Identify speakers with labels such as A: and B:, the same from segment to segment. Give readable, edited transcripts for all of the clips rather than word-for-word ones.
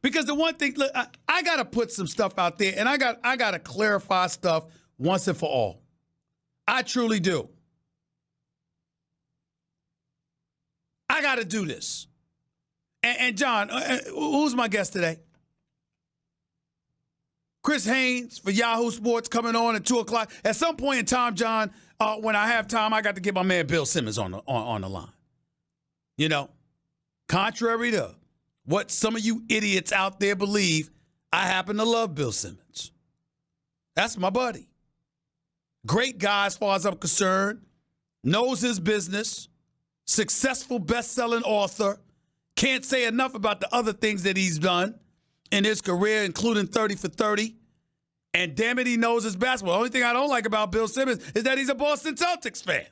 A: Because the one thing, look, I got to put some stuff out there, and I got to clarify stuff once and for all. I truly do. I got to do this. And John, who's my guest today? Chris Haynes for Yahoo Sports coming on at 2 o'clock. At some point in time, John, when I have time, I got to get my man Bill Simmons on the line. You know, contrary to what some of you idiots out there believe, I happen to love Bill Simmons. That's my buddy. Great guy as far as I'm concerned. Knows his business. Successful best-selling author. Can't say enough about the other things that he's done in his career, including 30 for 30. And damn it, he knows his basketball. The only thing I don't like about Bill Simmons is that he's a Boston Celtics fan.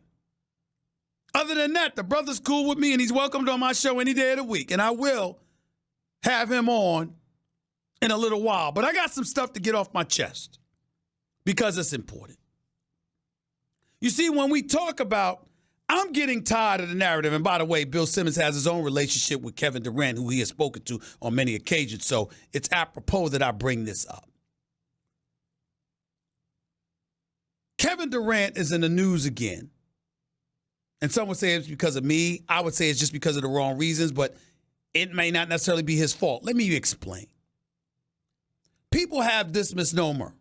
A: Other than that, the brother's cool with me, and he's welcomed on my show any day of the week. And I will have him on in a little while. But I got some stuff to get off my chest because it's important. You see, when we talk about, I'm getting tired of the narrative. And by the way, Bill Simmons has his own relationship with Kevin Durant, who he has spoken to on many occasions. So it's apropos that I bring this up. Kevin Durant is in the news again. And some would say it's because of me. I would say it's just because of the wrong reasons, but it may not necessarily be his fault. Let me explain. People have this misnomer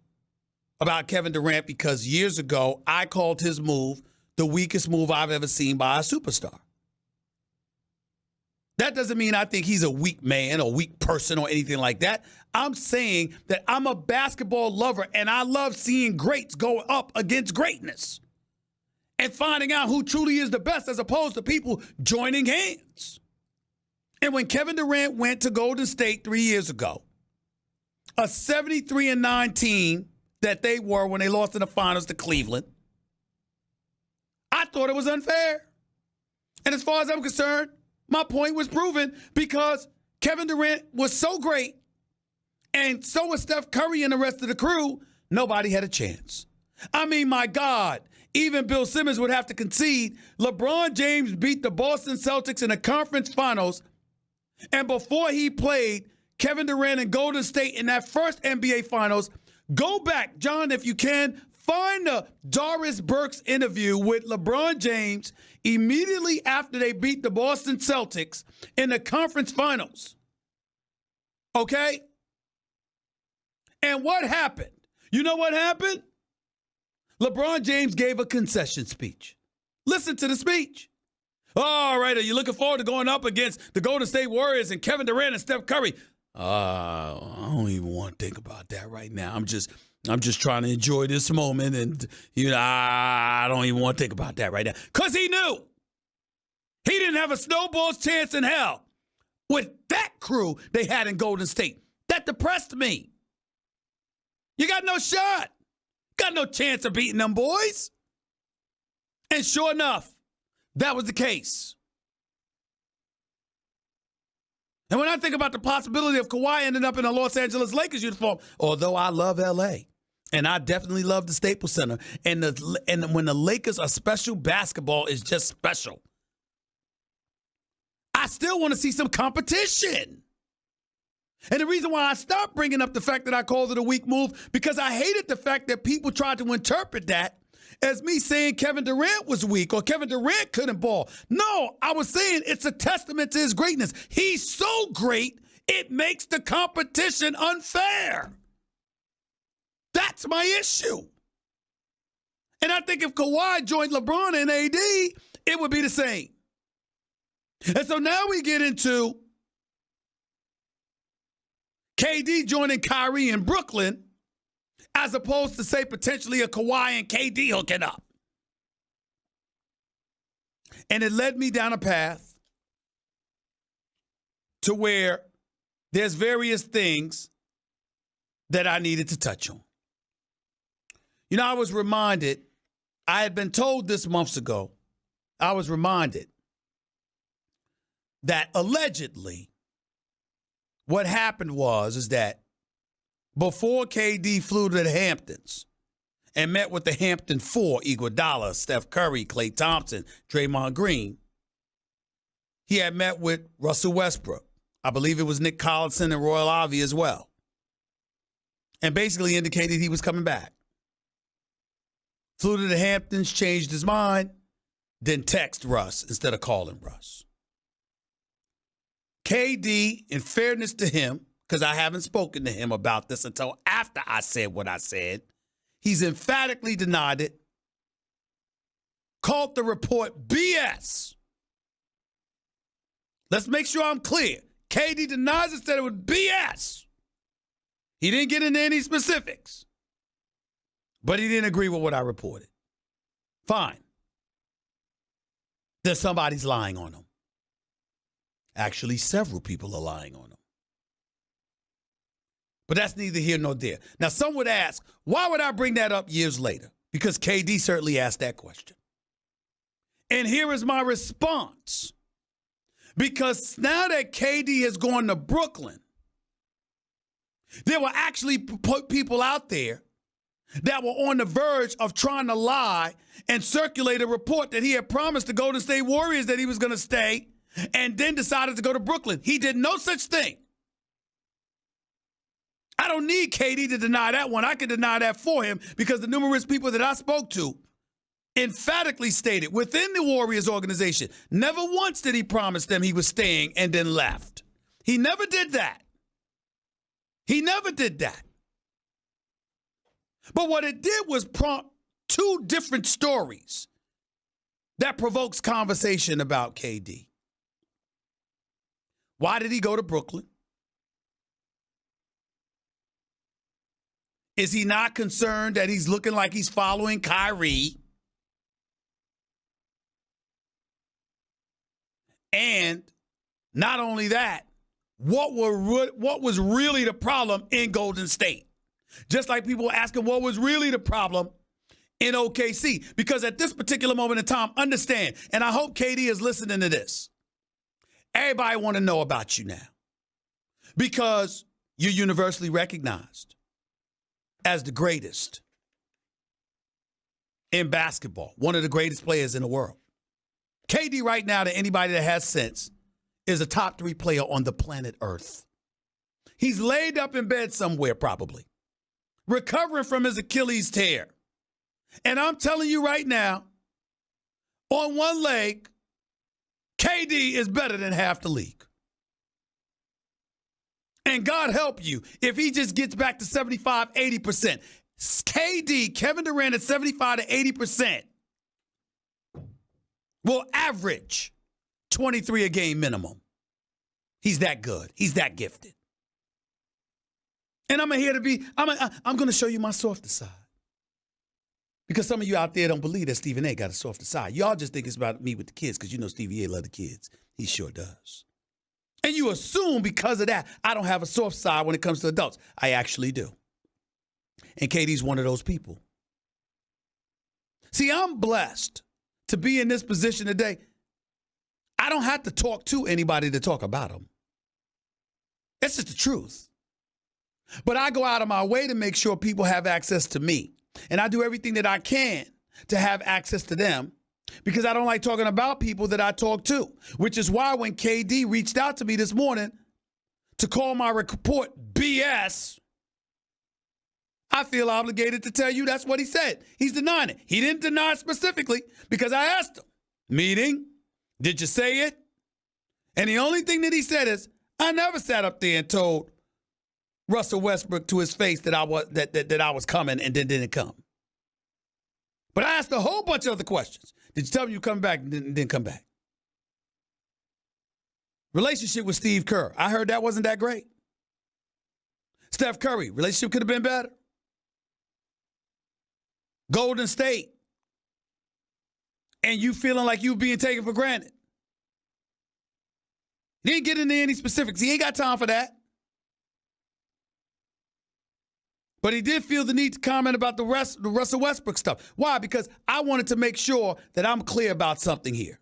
A: about Kevin Durant because years ago, I called his move the weakest move I've ever seen by a superstar. That doesn't mean I think he's a weak man or weak person or anything like that. I'm saying that I'm a basketball lover and I love seeing greats go up against greatness and finding out who truly is the best as opposed to people joining hands. And when Kevin Durant went to Golden State 3 years ago, a 73-9 team that they were when they lost in the finals to Cleveland, I thought it was unfair. And as far as I'm concerned, my point was proven because Kevin Durant was so great and so was Steph Curry and the rest of the crew, nobody had a chance. I mean, my God, even Bill Simmons would have to concede. LeBron James beat the Boston Celtics in the conference finals, and before he played Kevin Durant and Golden State in that first NBA finals, go back, John, if you can, find the Doris Burks interview with LeBron James immediately after they beat the Boston Celtics in the conference finals. Okay? And what happened? You know what happened? LeBron James gave a concession speech. Listen to the speech. All right, are you looking forward to going up against the Golden State Warriors and Kevin Durant and Steph Curry? I don't even want to think about that right now. I'm just trying to enjoy this moment, and I don't even want to think about that right now. Because he knew he didn't have a snowball's chance in hell with that crew they had in Golden State. That depressed me. You got no shot. Got no chance of beating them boys. And sure enough, that was the case. And when I think about the possibility of Kawhi ending up in a Los Angeles Lakers uniform, although I love L.A., and I definitely love the Staples Center, and when the Lakers are special, basketball is just special. I still want to see some competition. And the reason why I stopped bringing up the fact that I called it a weak move, because I hated the fact that people tried to interpret that as me saying Kevin Durant was weak or Kevin Durant couldn't ball. No, I was saying it's a testament to his greatness. He's so great, it makes the competition unfair. That's my issue. And I think if Kawhi joined LeBron and AD, it would be the same. And so now we get into KD joining Kyrie in Brooklyn, as opposed to, say, potentially a Kawhi and KD hooking up. And it led me down a path to where there's various things that I needed to touch on. You know, I was reminded, I had been told this months ago, I was reminded that allegedly what happened is that before KD flew to the Hamptons and met with the Hampton Four, Iguodala, Steph Curry, Klay Thompson, Draymond Green, he had met with Russell Westbrook, I believe it was Nick Collison and Royal Ivy as well, and basically indicated he was coming back. Flew to the Hamptons, changed his mind, then text Russ instead of calling Russ. KD, in fairness to him, because I haven't spoken to him about this until after I said what I said, he's emphatically denied it, called the report BS. Let's make sure I'm clear. KD denies it, said it was BS. He didn't get into any specifics, but he didn't agree with what I reported. Fine. Then somebody's lying on him. Actually, several people are lying on him. But that's neither here nor there. Now, some would ask, why would I bring that up years later? Because KD certainly asked that question. And here is my response. Because now that KD has gone to Brooklyn, there were actually people out there that were on the verge of trying to lie and circulate a report that he had promised the Golden State Warriors that he was going to stay and then decided to go to Brooklyn. He did no such thing. I don't need KD to deny that one. I can deny that for him because the numerous people that I spoke to emphatically stated within the Warriors organization, never once did he promise them he was staying and then left. He never did that. He never did that. But what it did was prompt two different stories that provokes conversation about KD. Why did he go to Brooklyn? Is he not concerned that he's looking like he's following Kyrie? And not only that, what was really the problem in Golden State? Just like people were asking what was really the problem in OKC. Because at this particular moment in time, understand, and I hope KD is listening to this, everybody want to know about you now. Because you're universally recognized as the greatest in basketball, one of the greatest players in the world. KD right now, to anybody that has sense, is a top 3 player on the planet Earth. He's laid up in bed somewhere probably, recovering from his Achilles tear. And I'm telling you right now, on one leg, KD is better than half the league. And God help you if he just gets back to 75, 80%. KD, Kevin Durant at 75 to 80%, will average 23 a game minimum. He's that good. He's that gifted. And I'm going to show you my softer side. Because some of you out there don't believe that Stephen A got a softer side. Y'all just think it's about me with the kids because you know Stevie A love the kids. He sure does. And you assume because of that, I don't have a soft side when it comes to adults. I actually do. And KD's one of those people. See, I'm blessed to be in this position today. I don't have to talk to anybody to talk about them. That's just the truth. But I go out of my way to make sure people have access to me. And I do everything that I can to have access to them because I don't like talking about people that I talk to, which is why when KD reached out to me this morning to call my report BS, I feel obligated to tell you that's what he said. He's denying it. He didn't deny it specifically because I asked him, meeting, did you say it? And the only thing that he said is, I never sat up there and told Russell Westbrook to his face that I was coming and then didn't come. But I asked a whole bunch of other questions. Did you tell me you come back and didn't come back? Relationship with Steve Kerr. I heard that wasn't that great. Steph Curry. Relationship could have been better. Golden State. And you feeling like you being taken for granted. He didn't get into any specifics. He ain't got time for that. But he did feel the need to comment about the Russell Westbrook stuff. Why? Because I wanted to make sure that I'm clear about something here.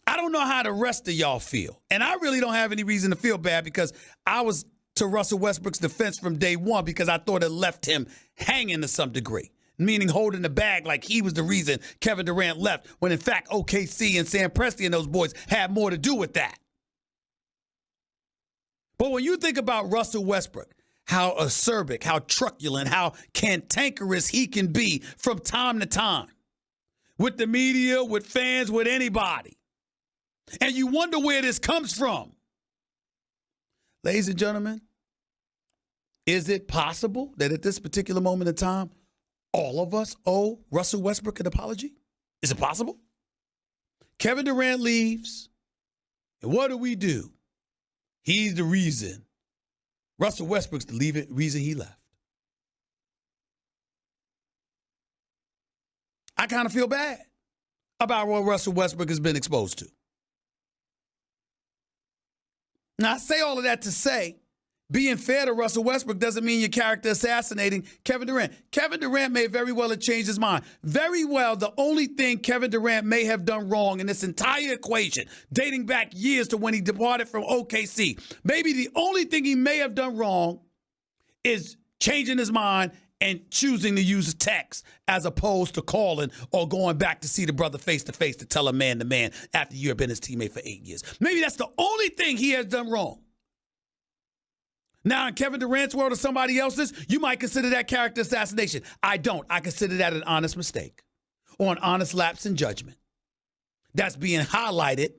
A: I don't know how the rest of y'all feel. And I really don't have any reason to feel bad because I was to Russell Westbrook's defense from day one because I thought it left him hanging to some degree, meaning holding the bag like he was the reason Kevin Durant left, when in fact OKC and Sam Presti and those boys had more to do with that. But when you think about Russell Westbrook, how acerbic, how truculent, how cantankerous he can be from time to time with the media, with fans, with anybody. And you wonder where this comes from. Ladies and gentlemen, is it possible that at this particular moment in time, all of us owe Russell Westbrook an apology? Is it possible? Kevin Durant leaves, and what do? He's the reason. Russell Westbrook's the reason he left. I kind of feel bad about what Russell Westbrook has been exposed to. Now, I say all of that to say, being fair to Russell Westbrook doesn't mean your character assassinating Kevin Durant. Kevin Durant may very well have changed his mind. Very well, the only thing Kevin Durant may have done wrong in this entire equation, dating back years to when he departed from OKC, maybe the only thing he may have done wrong is changing his mind and choosing to use text as opposed to calling or going back to see the brother face to face to tell a man to man after you have been his teammate for 8 years. Maybe that's the only thing he has done wrong. Now, in Kevin Durant's world or somebody else's, you might consider that character assassination. I don't. I consider that an honest mistake or an honest lapse in judgment. That's being highlighted,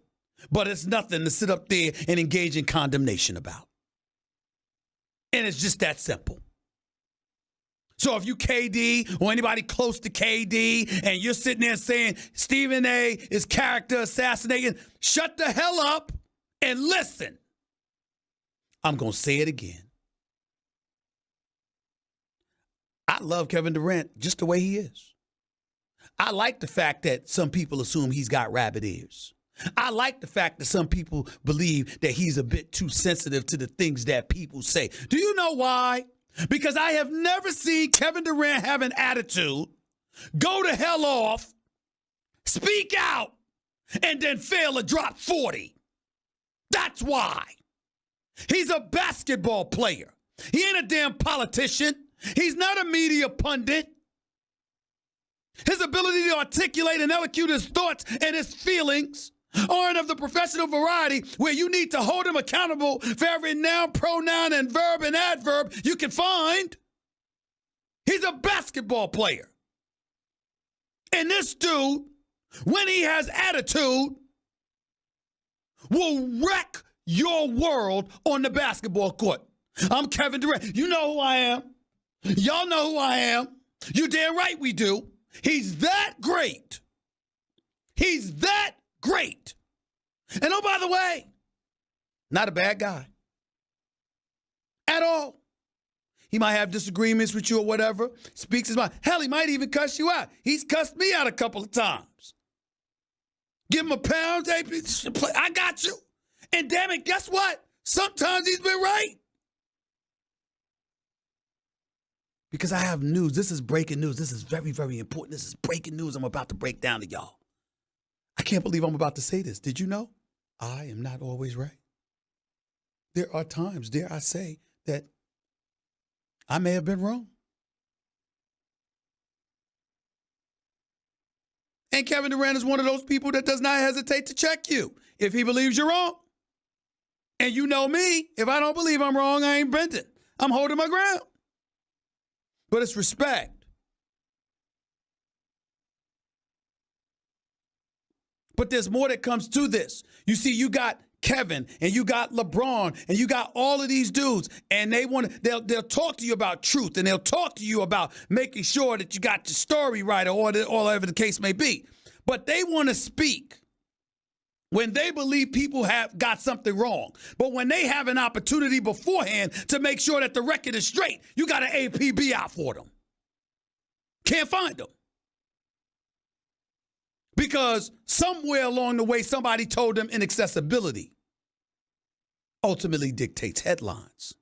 A: but it's nothing to sit up there and engage in condemnation about. And it's just that simple. So if you KD or anybody close to KD and you're sitting there saying Stephen A is character assassinating, shut the hell up and listen. I'm going to say it again. I love Kevin Durant just the way he is. I like the fact that some people assume he's got rabbit ears. I like the fact that some people believe that he's a bit too sensitive to the things that people say. Do you know why? Because I have never seen Kevin Durant have an attitude, go to hell off, speak out, and then fail to drop 40. That's why. He's a basketball player. He ain't a damn politician. He's not a media pundit. His ability to articulate and elocute his thoughts and his feelings aren't of the professional variety where you need to hold him accountable for every noun, pronoun, and verb and adverb you can find. He's a basketball player. And this dude, when he has attitude, will wreck your world on the basketball court. I'm Kevin Durant. You know who I am. Y'all know who I am. You damn right we do. He's that great. He's that great. And oh, by the way, not a bad guy at all. He might have disagreements with you or whatever, speaks his mind. Hell, he might even cuss you out. He's cussed me out a couple of times. Give him a pound, hey, I got you. And damn it, guess what? Sometimes he's been right. Because I have news. This is breaking news. This is very, very important. This is breaking news I'm about to break down to y'all. I can't believe I'm about to say this. Did you know? I am not always right. There are times, dare I say, that I may have been wrong. And Kevin Durant is one of those people that does not hesitate to check you if he believes you're wrong. And you know me, if I don't believe I'm wrong, I ain't bending. I'm holding my ground. But it's respect. But there's more that comes to this. You see, you got Kevin and you got LeBron and you got all of these dudes, and they'll talk to you about truth, and they'll talk to you about making sure that you got your story right or whatever the case may be. But they want to speak when they believe people have got something wrong. But when they have an opportunity beforehand to make sure that the record is straight, you got an APB out for them. Can't find them. Because somewhere along the way, somebody told them inaccessibility ultimately dictates headlines.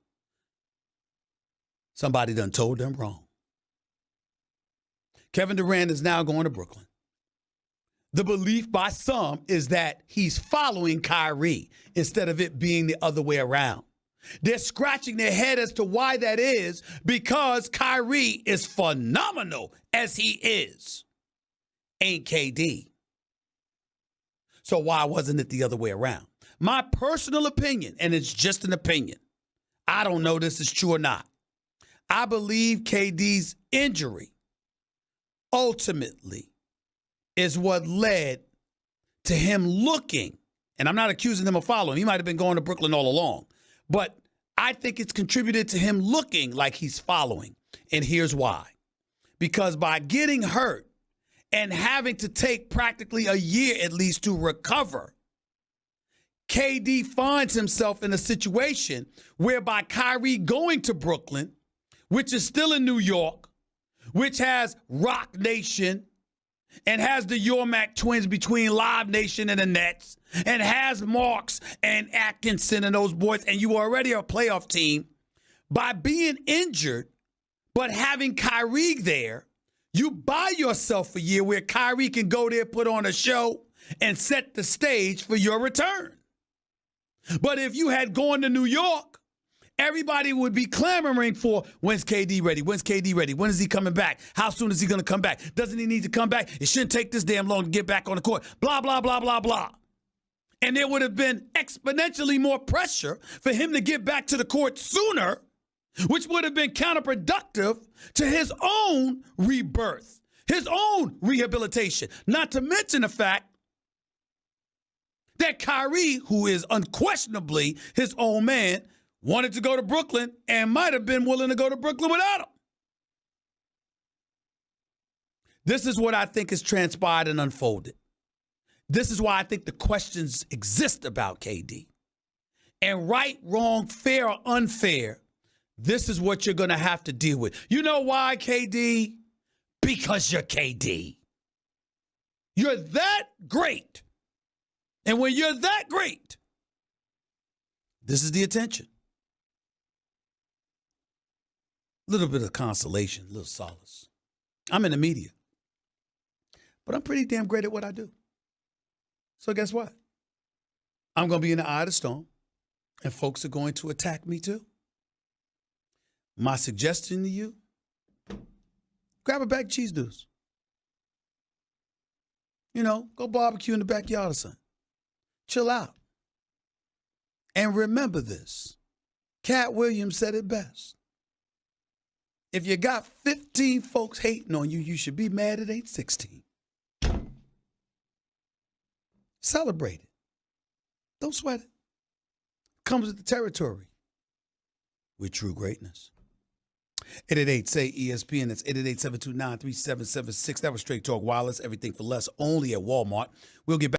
A: Somebody done told them wrong. Kevin Durant is now going to Brooklyn. The belief by some is that he's following Kyrie instead of it being the other way around. They're scratching their head as to why that is, because Kyrie is phenomenal as he is. Ain't KD. So why wasn't it the other way around? My personal opinion, and it's just an opinion, I don't know this is true or not. I believe KD's injury ultimately is what led to him looking, and I'm not accusing him of following. He might have been going to Brooklyn all along, but I think it's contributed to him looking like he's following. And here's why. Because by getting hurt and having to take practically a year at least to recover, KD finds himself in a situation whereby Kyrie going to Brooklyn, which is still in New York, which has Rock Nation and has the Yormack twins between Live Nation and the Nets, and has Marks and Atkinson and those boys, and you already are a playoff team. By being injured, but having Kyrie there, you buy yourself a year where Kyrie can go there, put on a show, and set the stage for your return. But if you had gone to New York, everybody would be clamoring for, when's KD ready? When's KD ready? When is he coming back? How soon is he going to come back? Doesn't he need to come back? It shouldn't take this damn long to get back on the court. Blah, blah, blah, blah, blah. And there would have been exponentially more pressure for him to get back to the court sooner, which would have been counterproductive to his own rebirth, his own rehabilitation. Not to mention the fact that Kyrie, who is unquestionably his own man, wanted to go to Brooklyn and might have been willing to go to Brooklyn without him. This is what I think has transpired and unfolded. This is why I think the questions exist about KD. And right, wrong, fair, or unfair, this is what you're going to have to deal with. You know why, KD? Because you're KD. You're that great. And when you're that great, this is the attention. A little bit of consolation, a little solace. I'm in the media, but I'm pretty damn great at what I do. So guess what? I'm going to be in the eye of the storm, and folks are going to attack me too. My suggestion to you, grab a bag of cheese doodles. You know, go barbecue in the backyard or something. Chill out. And remember this. Cat Williams said it best. If you got 15 folks hating on you, you should be mad it ain't 16. Celebrate it. Don't sweat it. Comes with the territory with true greatness. 888-SAY-ESPN. That's 888-729-3776. That was Straight Talk Wireless. Everything for less only at Walmart. We'll get back.